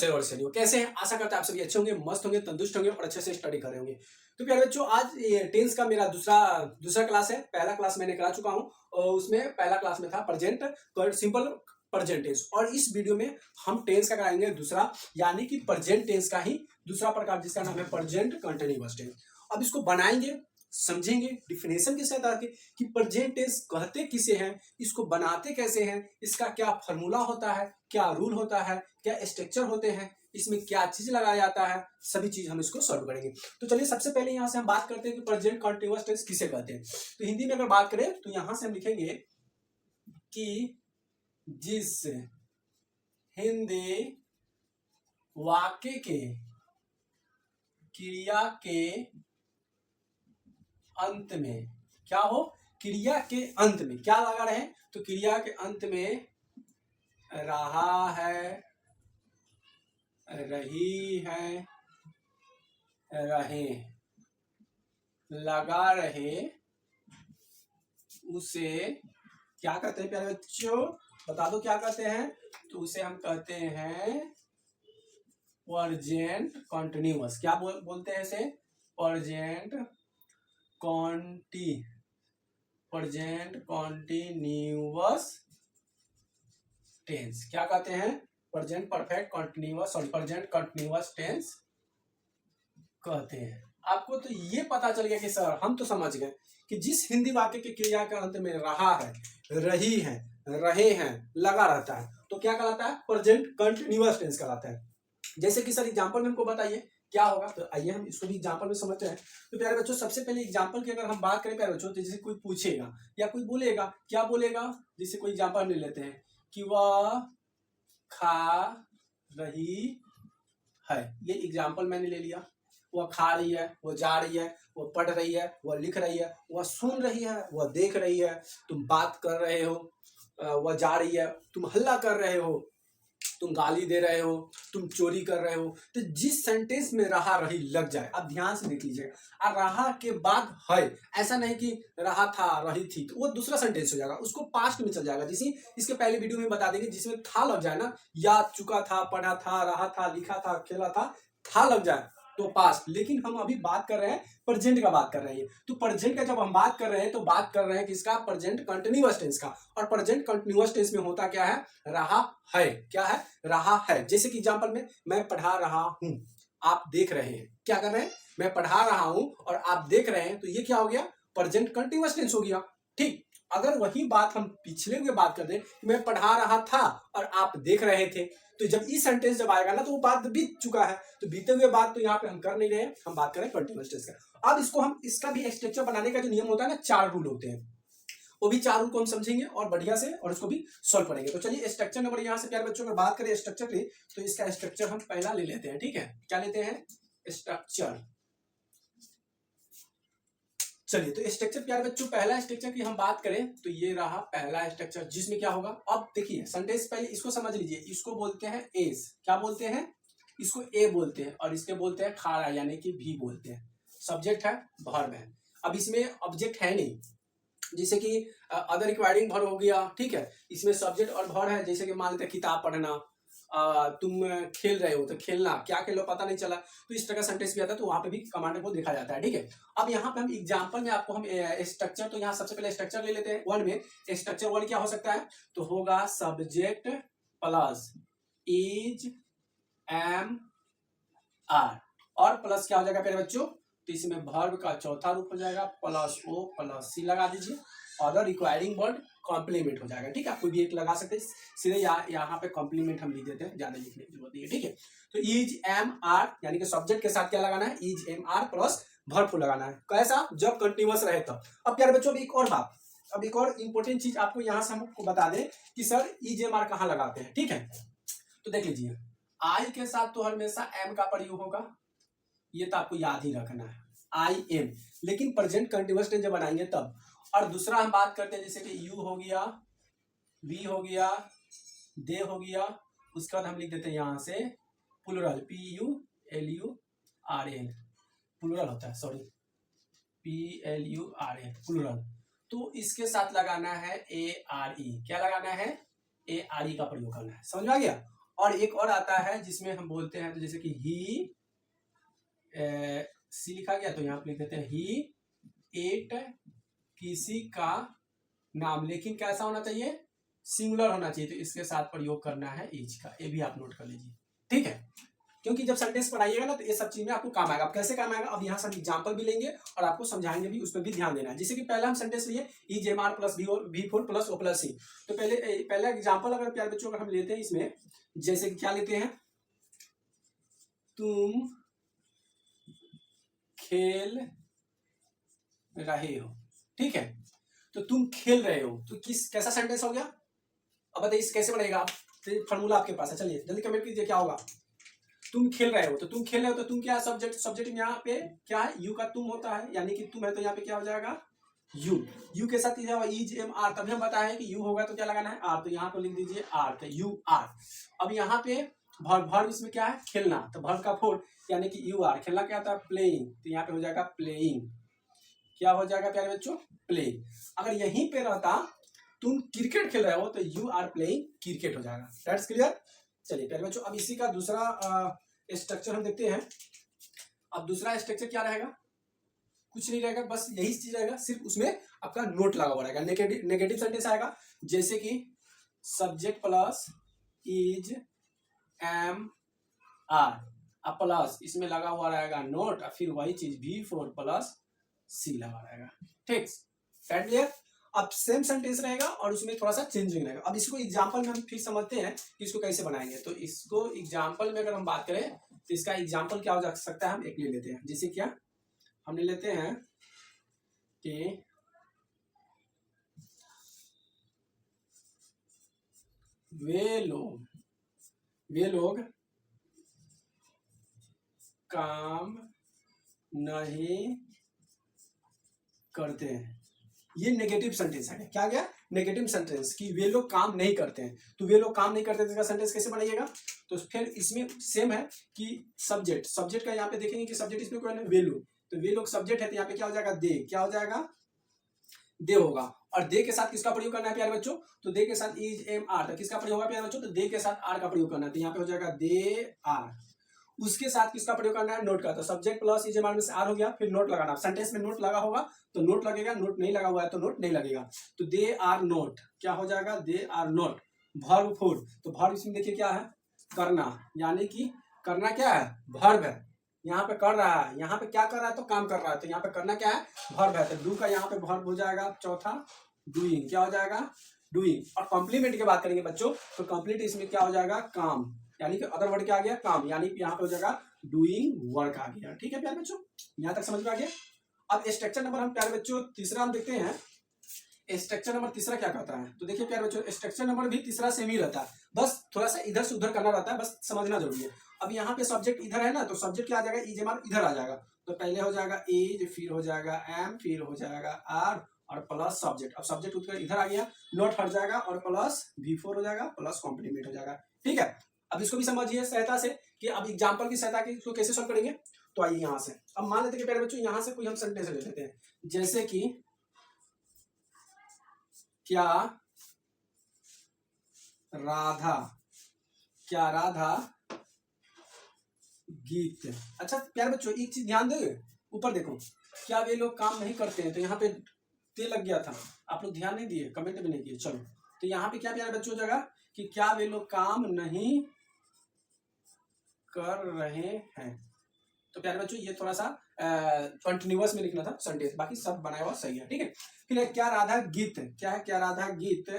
कैसे और सही हो, कैसे हैं? आशा करते हैं आप सभी अच्छे होंगे, मस्त होंगे, तंदुरुस्त होंगे और अच्छे से स्टडी कर रहे होंगे। तो प्यारे बच्चों, आज ये टेंस का मेरा दूसरा क्लास है। पहला क्लास मैंने करा चुका हूँ और उसमें पहला क्लास में था प्रेजेंट सिंपल प्रेजेंट टेंस, और इस वीडियो में हम टेंस का कराएंगे दूसरा, यानी कि प्रेजेंट टेंस का ही दूसरा प्रकार, जिसका नाम है प्रेजेंट कंटिन्यूअस टेंस। अब इसको बनाएंगे, समझेंगे डिफिनेशन के साथ आके कि प्रेजेंट टेंस कहते किसे हैं, इसको बनाते कैसे हैं, इसका क्या फॉर्मूला होता है, क्या रूल होता है, क्या स्ट्रक्चर होते हैं, इसमें क्या चीज लगाया जाता है, सभी चीज हम इसको सॉल्व करेंगे। तो चलिए सबसे पहले यहाँ से हम बात करते हैं कि प्रेजेंट कंटिन्यूअस टेंस किसे कहते हैं। तो हिंदी में अगर बात करें तो यहां से हम लिखेंगे कि जिस हिंदी वाक्य के क्रिया के अंत में क्या हो, क्रिया के अंत में क्या लगा रहे, तो क्रिया के अंत में रहा है, रही है, रहे, लगा रहे, उसे क्या कहते हैं प्यारे बच्चों, बता दो क्या कहते हैं। तो उसे हम कहते हैं प्रेजेंट कंटिन्यूअस। क्या बोलते हैं इसे, प्रेजेंट कंटिन्यूअस टेंस। क्या कहते हैं, present perfect continuous, sorry present continuous tense कहते हैं। आपको तो ये पता चल गया कि सर हम तो समझ गए कि जिस हिंदी वाक्य की क्रिया के अंत में रहा है, रही है, रहे हैं, लगा रहता है, तो क्या कहलाता है, प्रेजेंट कंटिन्यूअस टेंस कहलाता है। जैसे कि सर एग्जांपल में हमको बताइए क्या होगा, तो आइए हम इसको भी एग्जांपल में समझते हैं। तो प्यारे बच्चों सबसे पहले एग्जांपल की अगर हम बात करें प्यारे बच्चों, तो जैसे कोई पूछेगा या कोई बोलेगा, क्या बोलेगा, जैसे कोई एग्जांपल ले लेते हैं कि वह खा रही है, ये एग्जांपल मैंने ले लिया। वह खा रही है, वह जा रही है, वह पढ़ रही है, वह लिख रही है, वह सुन रही है, वह देख रही है, तुम बात कर रहे हो, वह जा रही है, तुम हल्ला कर रहे हो, तुम गाली दे रहे हो, तुम चोरी कर रहे हो। तो जिस सेंटेंस में रहा रही लग जाए, आप ध्यान से देख लीजिए, और रहा के बाद है, ऐसा नहीं कि रहा था रही थी, तो वो दूसरा सेंटेंस हो जाएगा, उसको पास्ट में चल जाएगा। जैसे इसके पहले वीडियो में बता देंगे, जिसमें था लग जाए ना, याद चुका था, पढ़ा था, रहा था, लिखा था, खेला था लग जाए तो पास्ट। लेकिन हम अभी बात कर रहे हैं प्रेजेंट का, बात कर रहे हैं। तो प्रेजेंट का जब हम बात कर रहे हैं तो बात कर रहे हैं किसका, प्रेजेंट कंटिन्यूअस टेंस का। और प्रेजेंट कंटिन्यूअस टेंस में होता क्या है, रहा है। क्या है, रहा है। जैसे कि एग्जांपल में मैं पढ़ा रहा हूं, आप देख रहे हैं, क्या कर रहे हैं, मैं पढ़ा रहा हूं और आप देख रहे हैं, तो ये क्या हो गया, प्रेजेंट कंटिन्यूअस टेंस हो गया। ठीक, अगर वही बात हम पिछले हुए बात कर दें, मैं पढ़ा रहा था और आप देख रहे थे, तो जब ई सेंटेंस जब आएगा ना, तो वो बात बीत चुका है, तो बीते हुए बात तो यहाँ पे हम कर नहीं रहे, हम बात करें कंटिन्यूअस टेंस का। अब इसको हम, इसका भी स्ट्रक्चर बनाने का जो नियम होता है ना, 4 रूल होते हैं, वो भी 4 रूल को हम समझेंगे और बढ़िया से, और उसको भी सॉल्व करेंगे। तो चलिए स्ट्रक्चर नंबर यहाँ से प्यारे बच्चों अगर बात करें स्ट्रक्चर की, तो इसका स्ट्रक्चर हम पहला ले लेते हैं। ठीक है, क्या लेते हैं, स्ट्रक्चर। चलिए, तो स्ट्रक्चर प्यारे बच्चों, पहला स्ट्रक्चर की हम बात करें तो ये रहा पहला स्ट्रक्चर, जिसमें क्या होगा, अब देखिए सेंटेंस पहले इसको समझ लीजिए। इसको बोलते हैं एस, क्या बोलते हैं, इसको ए बोलते हैं, और इसके बोलते हैं खारा, यानी कि भी बोलते हैं। सब्जेक्ट है, वर्ब है। अब इसमें ऑब्जेक्ट है नहीं, जैसे कि अदर रिक्वायरिंग वर्ब हो गया। ठीक है, इसमें सब्जेक्ट और वर्ब है। जैसे कि मान लेते हैं किताब पढ़ना, तुम खेल रहे हो, तो खेलना, क्या खेलो पता नहीं चला, तो इस तरह का सेंटेंस भी आता है, तो वहां पे भी कमांड को देखा जाता है। ठीक है, अब यहाँ पे हम एग्जांपल में आपको हम स्ट्रक्चर, तो यहाँ सबसे पहले स्ट्रक्चर ले लेते हैं। वर्ड में स्ट्रक्चर वर्ड क्या हो सकता है, तो होगा subject plus is, M, are, और प्लस क्या हो जाएगा प्यारे बच्चों, तो इसमें वर्ब का चौथा रूप हो जाएगा, प्लस ओ प्लस सी लगा दीजिए, अदर रिक्वायरिंग वर्ड कॉम्प्लीमेंट हो जाएगा। ठीक है, कोई भी एक लगा सकते हैं, सीधे यहाँ पे कॉम्प्लीमेंट हम लिख देते हैं, ज्यादा लिखने की जरूरत नहीं है। ठीक है, तो इज, एम, आर, यानी कि सब्जेक्ट के साथ क्या लगाना है, is, M, are plus verb लगाना है। कैसा, जब कंटिन्यूअस रहे तब। अब प्यारे बच्चों एक और बात, अब एक और इंपॉर्टेंट चीज आपको यहाँ से हमको बता दें कि सर इज, एम, आर कहाँ लगाते हैं। ठीक है, तो देख लीजिए, आई के साथ तो हमेशा एम का प्रयोग होगा, ये तो आपको याद ही रखना है, आई एम, लेकिन प्रेजेंट कंटिन्यूअस टेंस जब बनाएंगे तब। और दूसरा हम बात करते हैं, जैसे कि यू हो गया, वी हो गया, दे हो गया, उसके बाद हम लिख देते हैं यहां से प्लूरल, PULURAL, प्लूरल होता है, सॉरी, PLURAL, प्लूरल। तो इसके साथ लगाना है ARE, क्या लगाना है, ARE का प्रयोग करना है, समझ में आ गया। और एक और आता है जिसमें हम बोलते हैं, तो जैसे कि ही, सी लिखा गया तो यहाँ पे लिख देते हैं ही एट किसी का नाम, लेकिन कैसा होना चाहिए, सिंगुलर होना चाहिए। तो इसके साथ प्रयोग करना है इज का, ये भी आप नोट कर लीजिए, ठीक है। क्योंकि जब सेंटेंस पढ़ाइएगा ना तो ये सब चीज में आपको काम आएगा। अब कैसे काम आएगा, अब यहाँ सब एग्जांपल भी लेंगे और आपको समझाएंगे भी, उस पर भी ध्यान देना है। जैसे कि पहला हम सेंटेंस लिए is M R plus V four plus O plus C. तो पहला एग्जाम्पल अगर प्यारे बच्चों अगर हम लेते हैं इसमें, जैसे कि क्या लेते हैं, तुम खेल रहे हो, ठीक है। तो तुम खेल रहे हो, तो कैसा सेंटेंस हो गया, अब बताइए कैसे बनेगा। तो फॉर्मूला आपके पास है, चलिए जल्दी कमेंट कीजिए क्या होगा। तुम खेल रहे हो, तो तुम खेल रहे हो, तो तुम क्या है, सब्जेक्ट यहाँ पे क्या है, यू का तुम होता है, यानी कि तुम है तो यहाँ पे क्या हो जाएगा यू के साथ इज एम आर, तभी हम बताए कि यू होगा तो क्या लगाना है आर, तो यहाँ पे लिख दीजिए आर, तो यू आर। अब यहाँ पे भर्व इसमें क्या है, खेलना, तो भर्व का फोर यानी कि यू आर, खेलना क्या होता है प्लेइंग, तो यहाँ पे हो जाएगा प्लेइंग, क्या हो जाएगा प्यारे बच्चों प्लेइंग। अगर यहीं पे रहता तुम क्रिकेट खेल रहे हो तो यू आर प्लेइंग क्रिकेट हो जाएगा। That's clear. चलिए प्यारे बच्चों अब इसी का दूसरा स्ट्रक्चर हम देखते हैं। अब दूसरा स्ट्रक्चर क्या रहेगा, कुछ नहीं रहेगा, बस यही चीज रहेगा, सिर्फ उसमें आपका नोट लगा हुआ रहेगा, नेगेटिव सेंटेंस आएगा, जैसे कि subject plus is M are, अब प्लस इसमें लगा हुआ रहेगा नोट, और फिर वही चीज भी फोर प्लस सी लगा रहेगा, ठीक क्लियर। अब सेम सेंटेंस रहेगा और उसमें थोड़ा सा चेंजिंग रहेगा। अब इसको एग्जांपल में हम फिर समझते हैं कि इसको कैसे बनाएंगे। तो इसको एग्जांपल में अगर हम बात करें तो इसका एग्जांपल क्या हो सकता है, हम एक ले लेते हैं, जैसे क्या हम ले लेते हैं कि वे लोग काम नहीं करते हैं। ये नेगेटिव सेंटेंस है, क्या गया नेगेटिव सेंटेंस, कि वे लोग काम नहीं करते हैं। तो वे लोग काम नहीं करते इसका सेंटेंस कैसे बनाइएगा, तो फिर इसमें सेम है कि सब्जेक्ट का यहाँ पे देखेंगे कि सब्जेक्ट इसमें कोई है वे लोग, तो वे लोग सब्जेक्ट है, तो यहाँ पे क्या हो जाएगा दे, क्या हो जाएगा दे होगा। और दे के साथ किसका प्रयोग करना है प्यारे बच्चों, तो दे के साथ इज एम आर, तो किसका प्रयोग होगा प्यारे बच्चों, तो दे के साथ आर का प्रयोग करना है, तो यहाँ पे हो जाएगा दे आर। उसके साथ किसका प्रयोग करना है नोट का, तो subject plus is M are में से आर हो गया, फिर नोट लगाना, सेंटेंस में नोट लगा होगा तो नोट लगेगा, नोट नहीं लगा हुआ है तो नोट नहीं लगेगा। तो दे आर नोट क्या हो जाएगा they are not. Verb four, तो वर्ब इसमें देखिए क्या है करना, यानी कि करना क्या है वर्ब है, यहाँ पे कर रहा है, यहाँ पे क्या कर रहा है तो काम कर रहा है, तो यहाँ पे करना क्या है वर्ब है, तो डू का यहाँ पे वर्ब हो जाएगा चौथा डूइंग, क्या हो जाएगा डूइंग। और कॉम्प्लीमेंट की बात करेंगे बच्चों तो कंप्लीट इसमें क्या हो जाएगा काम, यानी कि अदर वर्ड क्या आ गया काम, यानी कि यहाँ पे हो जाएगा डूइंग वर्क आ गया। ठीक है प्यारे बच्चों, यहाँ तक समझ में आ गया। अब स्ट्रक्चर नंबर हम प्यारे बच्चों तीसरा हम देखते हैं, स्ट्रक्चर नंबर तीसरा क्या कहता है। तो देखिए प्यारे बच्चों स्ट्रक्चर नंबर भी तीसरा सेम ही रहता है, बस थोड़ा सा इधर से उधर करना रहता है, बस समझना जरूरी है। अब यहाँ पे सब्जेक्ट इधर है ना, तो सब्जेक्ट क्या आ जाएगा इज एम आर इधर आ जाएगा, तो पहले हो जाएगा इज, फिर हो जाएगा एम, फिर हो जाएगा आर और प्लस सब्जेक्ट। अब सब्जेक्ट उधर इधर आ गया, नोट हट जाएगा और प्लस V4 हो जाएगा, प्लस कॉम्प्लीमेंट हो जाएगा। ठीक है, अब इसको भी समझिए सहायता से कि अब एग्जाम्पल की सहायता की इसको कैसे सॉल्व करेंगे। तो आइए यहाँ से, अब मान लेते हैं प्यारे बच्चों यहाँ से कोई हम सेंटेंस ले लेते हैं, जैसे कि क्या राधा गीत। अच्छा प्यारे बच्चों एक चीज ध्यान दे, ऊपर देखो क्या वे लोग काम नहीं करते हैं, तो यहाँ पे ते लग गया था, आप लोग ध्यान नहीं दिए, कमेंट भी नहीं किए। चलो तो यहाँ पे क्या प्यारे बच्चों जगह कि क्या वे लोग काम नहीं कर रहे हैं। तो प्यारे बच्चों ये थोड़ा सा कंटिन्यूअस में लिखना था सेंटेंस, बाकी सब बनाया हुआ सही है। ठीक है, फिर क्या राधा गीत, क्या है क्या राधा गीत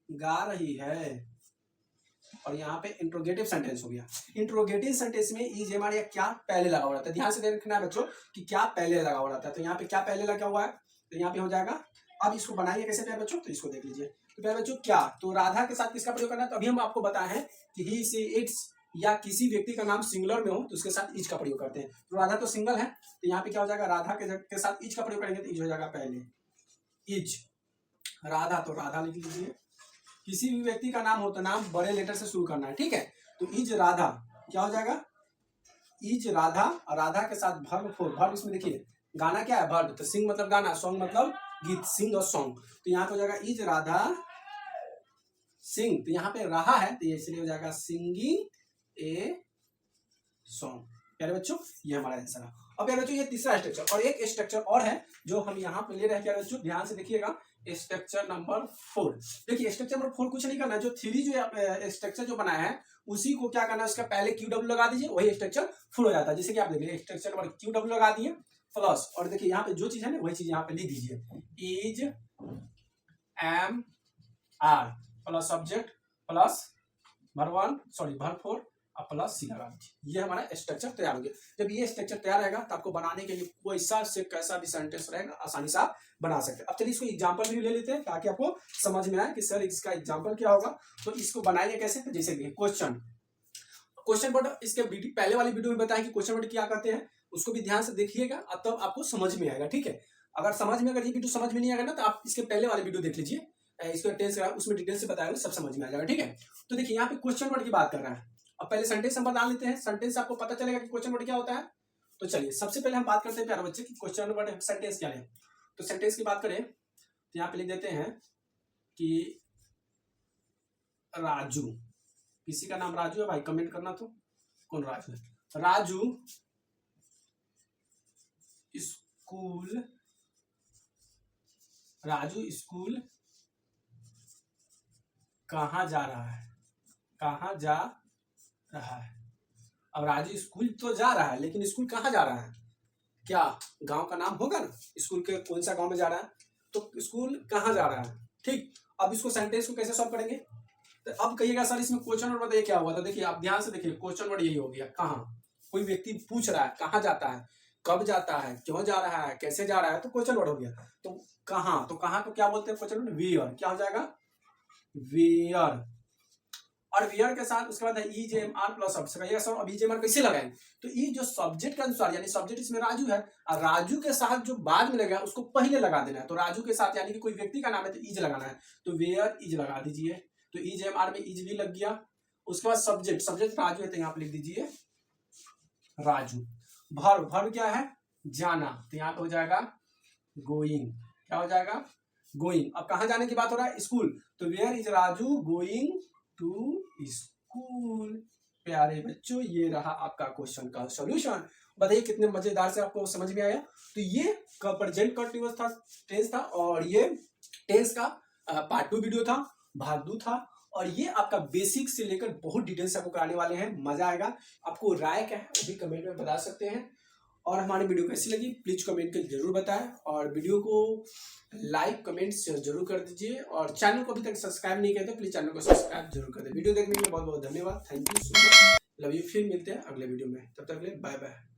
गा रही है, और यहाँ पे इंट्रोगेटिव सेंटेंस हो गया। इंट्रोगेटिव सेंटेंस में इज एम आर या क्या पहले लगा हुआ रहता है, ध्यान से देखना है बच्चों कि क्या पहले लगा हुआ रहता है। तो यहाँ पे क्या पहले लगा हुआ है, तो यहाँ पे हो जाएगा। अब इसको बनाइए कैसे प्यारे बच्चों, तो इसको देख लीजिए। तो प्यारे बच्चों क्या, तो राधा के साथ किसका प्रयोग करना है, तो अभी हम आपको बताए हैं कि ही सी इट्स या किसी व्यक्ति का नाम सिंगुलर में हो तो उसके साथ इज का प्रयोग करते हैं। तो राधा तो सिंगल है, तो यहाँ पे क्या हो जाएगा राधा के साथ इज का प्रयोग करेंगे, तो इज हो जाएगा पहले इज राधा, तो राधा लिख लीजिए। किसी भी व्यक्ति का नाम हो तो नाम बड़े लेटर से शुरू करना है। ठीक है, तो इज राधा क्या हो जाएगा इज राधा, और राधा के साथ वर्ब फोर, वर्ब इसमें देखिए गाना क्या है वर्ब, तो सिंग मतलब गाना, सॉन्ग मतलब गीत, सिंग और सॉन्ग। तो यहाँ पे हो जाएगा इज राधा सिंग, तो यहाँ पे रहा है तो ये इसलिए हो जाएगा सिंगिंग ए सॉन्ग। प्यारे बच्चों ये हमारा आंसर है। अब प्यारे बच्चों ये तीसरा स्ट्रक्चर, और एक स्ट्रक्चर और है जो हम यहाँ पे ले रहे हैं। प्यारे बच्चों ध्यान से देखिएगा, स्ट्रक्चर नंबर 4। देखिए स्ट्रक्चर नंबर 4 कुछ नहीं करना है, जो थ्री जो स्ट्रक्चर जो बनाया है उसी को क्या करना है, उसका पहले क्यू डब्ल्यू लगा दीजिए, वही स्ट्रक्चर फुल हो जाता है। जैसे कि आप देखिए स्ट्रक्चर नंबर क्यू डब्ल्यू लगा दिए प्लस, और देखिए यहाँ पे जो चीज है ना वही चीज यहाँ पे लिख दीजिए, is M R plus subject plus verb 1 verb 4 और प्लस सी लगा दीजिए। ये हमारा स्ट्रक्चर तैयार हो गया। जब ये स्ट्रक्चर तैयार रहेगा तो आपको बनाने के लिए कोई सा से कैसा भी सेंटेंस रहेगा आसानी से आप बना सकते हैं। अब चलिए इसको एग्जांपल भी ले लेते हैं ताकि आपको समझ में आए कि सर इसका एग्जांपल क्या होगा। तो इसको बनाएंगे कैसे, तो जैसे क्वेश्चन वर्ड, इसके पहले वाली वीडियो में बताया कि क्वेश्चन वर्ड क्या करते हैं, उसको भी ध्यान से देखिएगा, अब तब आपको समझ में आएगा। ठीक है, अगर ये वीडियो समझ में नहीं आएगा ना तो आप इसके पहले वाली वीडियो देख लीजिए, इसको टेंस उसमें डिटेल से बताया सब समझ में आ जाएगा। ठीक है, तो देखिए यहाँ पे क्वेश्चन वर्ड की बात कर रहा है। अब पहले सेंटेंस हम बता लेते हैं, सेंटेंस आपको पता चलेगा कि क्वेश्चन वर्ड क्या होता है। तो चलिए सबसे पहले हम बात करते हैं प्यारे बच्चे कि क्वेश्चन वर्ड सेंटेंस क्या है। तो सेंटेंस की बात करें तो यहाँ पे लिख देते हैं कि राजू, किसी का नाम राजू है भाई, कमेंट करना तो कौन राजू है। राजू स्कूल कहाँ जा रहा है, कहाँ जा रहा है। अब राजू स्कूल तो जा रहा है लेकिन स्कूल कहाँ जा रहा है, क्या गांव का नाम होगा ना, स्कूल के कौन सा गांव में जा रहा है, तो स्कूल कहाँ जा रहा है। ठीक, अब इसको सेंटेंस को कैसे सॉल्व करेंगे, तो अब कहिएगा सर इसमें क्वेश्चन वर्ड बताइए क्या हुआ। तो देखिए आप ध्यान से देखिए, क्वेश्चन वर्ड यही हो गया, कहाँ, कोई व्यक्ति पूछ रहा है कहाँ जाता है, कब जाता है, क्यों जा रहा है, कैसे जा रहा है, तो क्वेश्चन वर्ड हो गया। तो कहाँ को क्या बोलते हैं क्वेश्चन वर्ड, वेयर, क्या हो जाएगा वेयर। और वेयर के साथ उसके बाद है ई जे एम आर प्लस सर, अब ई जे एम आर कैसे लगाएंगे, तो ई जो सब्जेक्ट के अनुसार, यानी सब्जेक्ट इसमें राजू है और राजू के साथ जो बाद में लगेगा उसको पहले लगा देना है। तो राजू के साथ यानी कि कोई व्यक्ति का नाम है तो इज लगाना है, तो वेयर इज लगा दीजिए। तो ई जे एम आर में इज भी लग गया। उसके बाद सब्जेक्ट राजू है तो यहाँ पे लिख दीजिए राजू। वर्ब क्या है, जाना, तो यहाँ पे हो जाएगा गोइंग, क्या हो जाएगा गोइंग। अब कहाँ जाने की बात हो रहा है, स्कूल, तो where is Raju going to school. प्यारे बच्चों ये रहा आपका क्वेश्चन का सॉल्यूशन। बताइए कितने मजेदार से आपको समझ में आया। तो ये प्रेजेंट कंटीन्यूअस था, टेंस था, और ये टेंस का पार्ट 2 वीडियो था, भाग 2 था, और ये आपका बेसिक से लेकर बहुत डिटेल से आपको कराने वाले हैं। मजा आएगा। आपको राय क्या है वो भी कमेंट में बता सकते हैं, और हमारी वीडियो कैसी लगी प्लीज कमेंट करके जरूर बताएं, और वीडियो को लाइक कमेंट शेयर जरूर कर दीजिए, और चैनल को अभी तक सब्सक्राइब नहीं किया तो प्लीज चैनल को सब्सक्राइब जरूर कर दें। वीडियो देखने के लिए बहुत बहुत धन्यवाद, thank you so much, love you. फिर मिलते हैं अगले वीडियो में, तब तक के लिए बाय बाय।